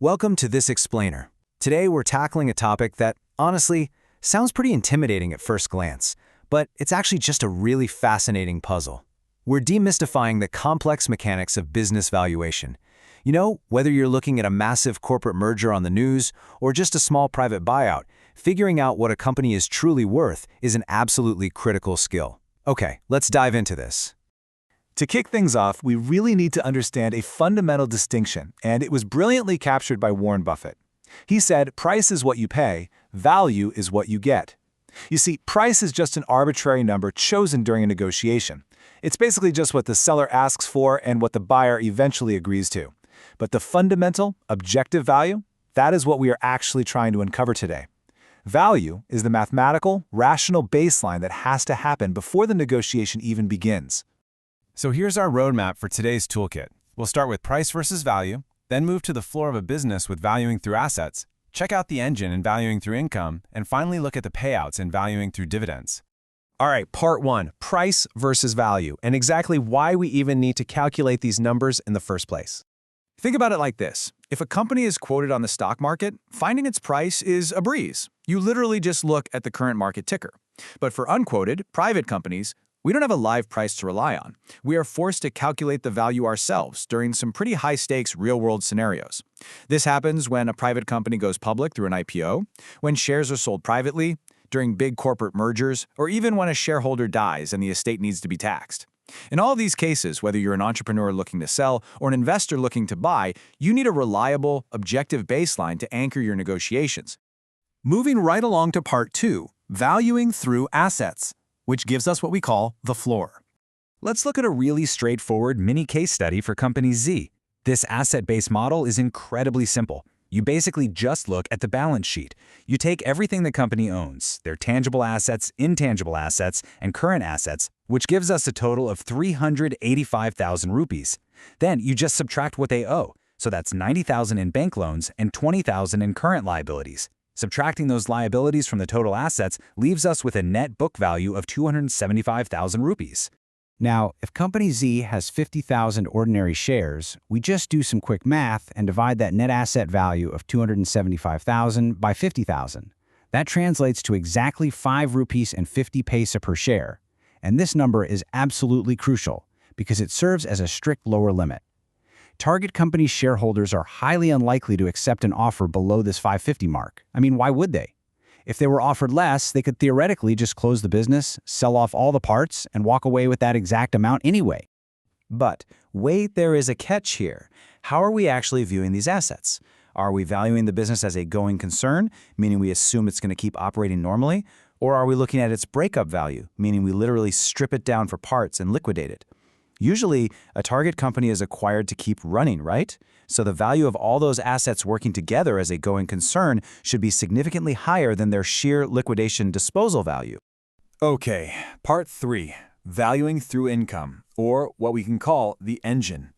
Welcome to This Explainer. Today we're tackling a topic that, honestly, sounds pretty intimidating at first glance, but it's actually just a really fascinating puzzle. We're demystifying the complex mechanics of business valuation. You know, whether you're looking at a massive corporate merger on the news or just a small private buyout, figuring out what a company is truly worth is an absolutely critical skill. Okay, let's dive into this. To kick things off, we really need to understand a fundamental distinction, and it was brilliantly captured by Warren Buffett. He said, "Price is what you pay, value is what you get." You see, price is just an arbitrary number chosen during a negotiation. It's basically just what the seller asks for and what the buyer eventually agrees to. But the fundamental, objective value, that is what we are actually trying to uncover today. Value is the mathematical, rational baseline that has to happen before the negotiation even begins. So here's our roadmap for today's toolkit. We'll start with price versus value, then move to the floor of a business with valuing through assets, check out the engine in valuing through income, and finally look at the payouts in valuing through dividends. All right, part one, price versus value, and exactly why we even need to calculate these numbers in the first place. Think about it like this. If a company is quoted on the stock market, finding its price is a breeze. You literally just look at the current market ticker. But for unquoted, private companies, we don't have a live price to rely on. We are forced to calculate the value ourselves during some pretty high-stakes real-world scenarios. This happens when a private company goes public through an IPO, when shares are sold privately, during big corporate mergers, or even when a shareholder dies and the estate needs to be taxed. In all of these cases, whether you're an entrepreneur looking to sell or an investor looking to buy, you need a reliable, objective baseline to anchor your negotiations. Moving right along to part two, valuing through assets, which gives us what we call the floor. Let's look at a really straightforward mini case study for Company Z. This asset-based model is incredibly simple. You basically just look at the balance sheet. You take everything the company owns, their tangible assets, intangible assets, and current assets, which gives us a total of 385,000 rupees. Then you just subtract what they owe. So that's 90,000 in bank loans and 20,000 in current liabilities. Subtracting those liabilities from the total assets leaves us with a net book value of 275,000 rupees. Now, if Company Z has 50,000 ordinary shares, we just do some quick math and divide that net asset value of 275,000 by 50,000. That translates to exactly 5 rupees and 50 paisa per share. And this number is absolutely crucial because it serves as a strict lower limit. Target company shareholders are highly unlikely to accept an offer below this 550 mark. I mean, why would they? If they were offered less, they could theoretically just close the business, sell off all the parts, and walk away with that exact amount anyway. But wait, there is a catch here. How are we actually viewing these assets? Are we valuing the business as a going concern, meaning we assume it's going to keep operating normally? Or are we looking at its breakup value, meaning we literally strip it down for parts and liquidate it? Usually, a target company is acquired to keep running, right? So the value of all those assets working together as a going concern should be significantly higher than their sheer liquidation disposal value. Okay, part three, valuing through income, or what we can call the engine.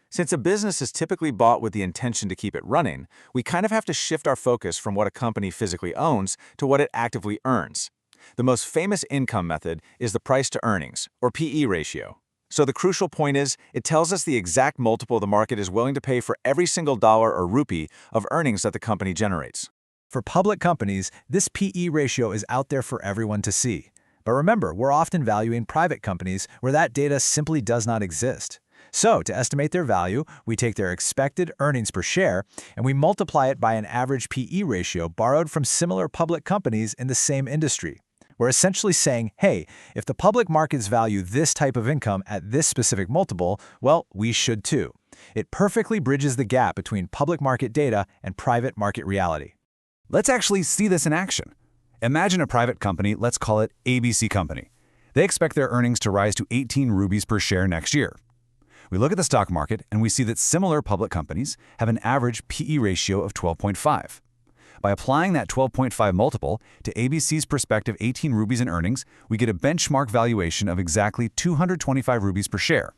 Since a business is typically bought with the intention to keep it running, we kind of have to shift our focus from what a company physically owns to what it actively earns. The most famous income method is the price to earnings, or PE ratio. So the crucial point is, it tells us the exact multiple the market is willing to pay for every single dollar or rupee of earnings that the company generates. For public companies, this PE ratio is out there for everyone to see. But remember, we're often valuing private companies where that data simply does not exist. So to estimate their value, we take their expected earnings per share and we multiply it by an average PE ratio borrowed from similar public companies in the same industry. We're essentially saying, hey, if the public markets value this type of income at this specific multiple, well, we should too. It perfectly bridges the gap between public market data and private market reality. Let's actually see this in action. Imagine a private company, let's call it ABC Company. They expect their earnings to rise to 18 rupees per share next year. We look at the stock market and we see that similar public companies have an average PE ratio of 12.5. By applying that 12.5 multiple to ABC's prospective 18 rupees in earnings, we get a benchmark valuation of exactly 225 rupees per share.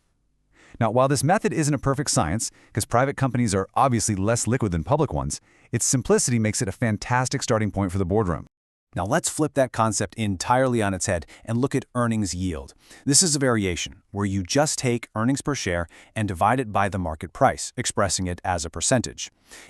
Now, while this method isn't a perfect science, because private companies are obviously less liquid than public ones, its simplicity makes it a fantastic starting point for the boardroom. Now let's flip that concept entirely on its head and look at earnings yield. This is a variation where you just take earnings per share and divide it by the market price, expressing it as a percentage.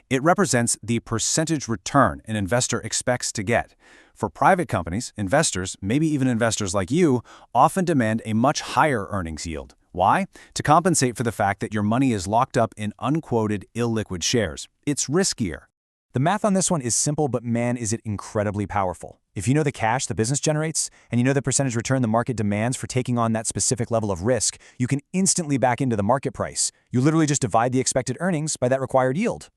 It represents the percentage return an investor expects to get. For private companies, investors, maybe even investors like you, often demand a much higher earnings yield. Why? To compensate for the fact that your money is locked up in unquoted illiquid shares. It's riskier. The math on this one is simple, but man, is it incredibly powerful. If you know the cash the business generates, and you know the percentage return the market demands for taking on that specific level of risk, you can instantly back into the market price. You literally just divide the expected earnings by that required yield.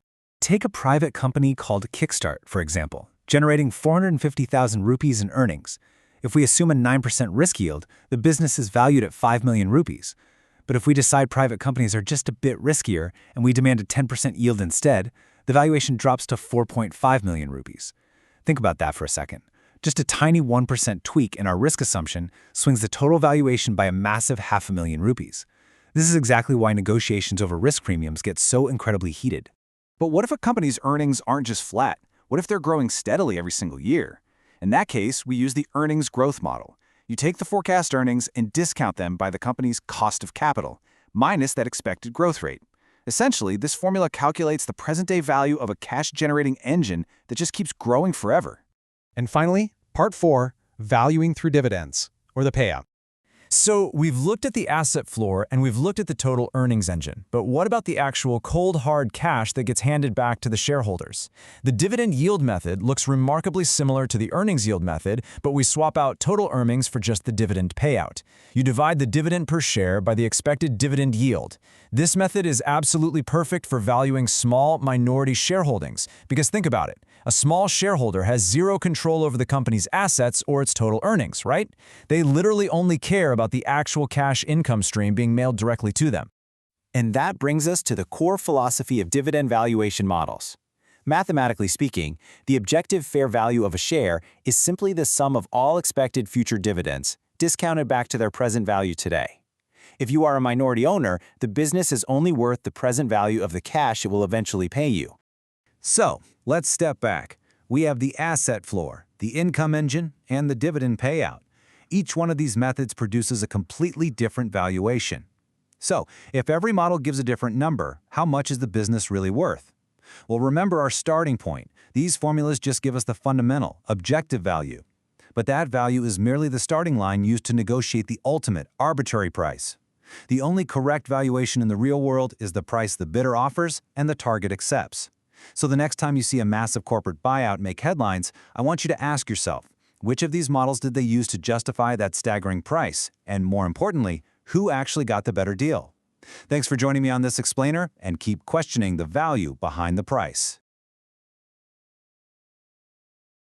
Take a private company called Kickstart, for example, generating 450,000 rupees in earnings. If we assume a 9% risk yield, the business is valued at 5 million rupees. But if we decide private companies are just a bit riskier and we demand a 10% yield instead, the valuation drops to 4.5 million rupees. Think about that for a second. Just a tiny 1% tweak in our risk assumption swings the total valuation by a massive 500,000 rupees. This is exactly why negotiations over risk premiums get so incredibly heated. But what if a company's earnings aren't just flat? What if they're growing steadily every single year? In that case, we use the earnings growth model. You take the forecast earnings and discount them by the company's cost of capital, minus that expected growth rate. Essentially, this formula calculates the present-day value of a cash-generating engine that just keeps growing forever. And finally, part 4, valuing through dividends, or the payout. So we've looked at the asset floor and we've looked at the total earnings engine, but what about the actual cold hard cash that gets handed back to the shareholders? The dividend yield method looks remarkably similar to the earnings yield method, but we swap out total earnings for just the dividend payout. You divide the dividend per share by the expected dividend yield. This method is absolutely perfect for valuing small minority shareholdings, because think about it. A small shareholder has zero control over the company's assets or its total earnings, right? They literally only care about the actual cash income stream being mailed directly to them. And that brings us to the core philosophy of dividend valuation models. Mathematically speaking, the objective fair value of a share is simply the sum of all expected future dividends, discounted back to their present value today. If you are a minority owner, the business is only worth the present value of the cash it will eventually pay you. So, let's step back. We have the asset floor, the income engine, and the dividend payout. Each one of these methods produces a completely different valuation. So, if every model gives a different number, how much is the business really worth? Well, remember our starting point. These formulas just give us the fundamental, objective value. But that value is merely the starting line used to negotiate the ultimate, arbitrary price. The only correct valuation in the real world is the price the bidder offers and the target accepts. So the next time you see a massive corporate buyout make headlines, I want you to ask yourself, which of these models did they use to justify that staggering price? And more importantly, who actually got the better deal? Thanks for joining me on this explainer, and keep questioning the value behind the price.